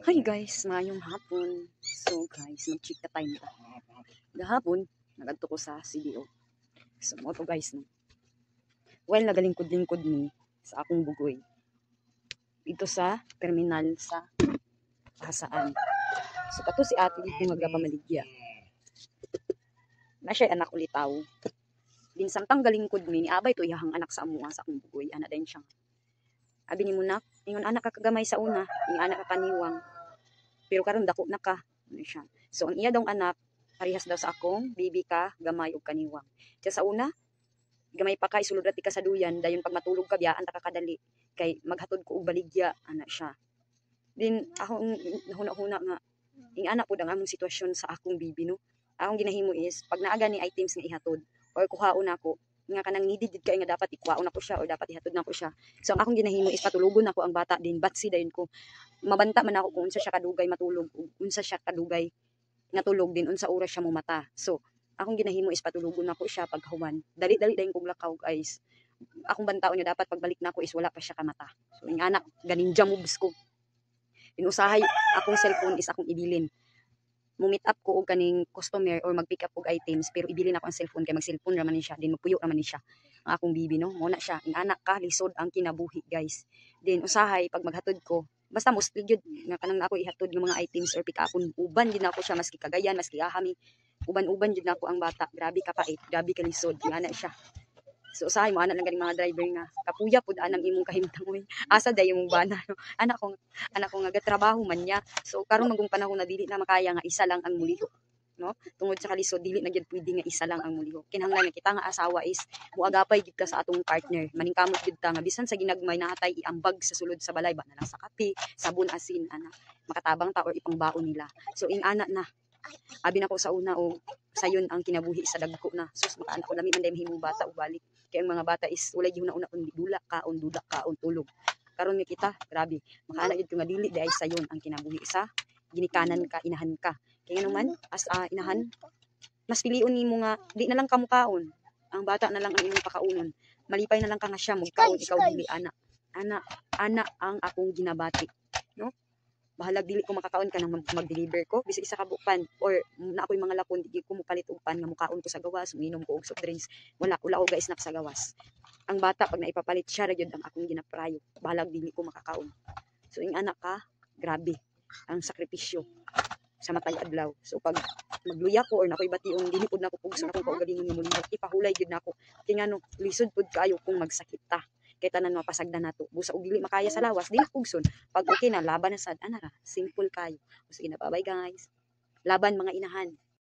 Hi guys, mayong hapon. So guys, mag-chika time ta. Gahapon, nagadto ko sa CDO. So mo to guys no. While nagalingkod-lingkod ni sa akong bugoy. Dito sa terminal sa Pasaan. So kato si ate dito magapamaligya. Na siya anak ulitaw. Din samtang galingkod mi ni abay to iyahang anak sa amuha sa akong bugoy. Ana din siya. Abi ni mo nak, ingon anak ka kagamay sa una, ing anak ka kaniwang. Pero karon dako na ka. Ano siya. So ang iya dong anak parehas daw sa akong bibi ka gamay ug kaniwang. Diya sa una, gamay pa ka isulod ra ti ka sa duyan dayon pag matulog ka biyaan ta ka kadali kay maghatod ko og baligya ana siya. Din akong huna-huna nga ing anak pud ang among sitwasyon sa akong bibi no. Akong ginahimo is pag naaga ni items nga ihatod or kuhaon ako nga kanang needed jud kay nga dapat ikuhaon ako siya or dapat ihatod nako siya. So ang akong ginahimo is patulugon nako ang bata din batsi dayon ko mabanta man ako kung unsa siya kadugay matulog ug unsa siya kadugay nga tulog din unsa oras siya mumata. So akong ginahimo is patulugon nako siya paghuman. Dali-dali dayon kog lakaw guys. Akong bantaon niya dapat pagbalik nako is wala pa siya kamata. So ing anak ganinja moves ko. Inusahay akong cellphone is akong ibilin. Mo-meet up ko og kaning customer or mag-pick up og items pero ibilin ako ang cellphone kay mag-cellphone ra man ni siya din magpuyo ra man ni siya. Ang akong bibi no, mo na siya. Ing anak ka lisod ang kinabuhi guys. Din usahay pag maghatod ko basta mostly gyud nga kanang nako ihatod ng mga items or pick upon uban din ako siya maski Cagayan maski Ahami uban-uban jud nako ang bata grabe ka pait grabe ka lisod nga na siya. So usahay mo ana lang ganing mga driver nga kapuya pud anang imong kahimtang oy asa day imong bana no? anak ko nga gatrabaho man niya so karon magong panahon na dili na makaya nga isa lang ang muliho no tungod sa kalisod dili na gyud pwede nga isa lang ang muliho kinahanglan nga kita nga asawa is muagapay gyud ka sa atong partner maningkamot gyud ta nga bisan sa ginagmay nahatay iambag sa sulod sa balay ba na lang sa kape sabon asin ana makatabang ta or ipangbaon nila so ing ana na abi na ko sa una o sayon ang kinabuhi sa dagko na sus makaanak ko lami man day mahimong bata og balik kay ang mga bata is walay gihuna-una kundi dula kaon duda kaon tulog karon nga kita grabe makaanak gyud ko nga dili day sayon ang kinabuhi sa ginikanan ka inahan ka kay ngano man as inahan mas piliun nimo nga di na lang ka mukaon ang bata na lang ang imong pakaunon malipay na lang ka nga siya magkaon ikaw dili ana ana ang akong ginabati no bahalag dili ko makakaon ka nang mag-deliver ko bisag isa ka bupan or na ako'y mga lapon di ko mupalit og pan nga mukaon ko sa gawas uminom ko og soft drinks wala ko guys snack sa gawas ang bata pag naipapalit siya ra gyud ang akong ginaprayo bahalag dili ko makakaon so ing anak ka grabe ang sakripisyo sa matag adlaw so pag magluya ko or nakoy bationg dili pud nako pugso na akong kaugalingon nga mulihok ipahulay gyud nako kay ngano lisod pud kaayo kung magsakit ta kay tanan mapasagdan nato busa og dili makaya sa lawas dili pugson pag okay na laban na sad ana ra simple kayo sige na bye guys laban mga inahan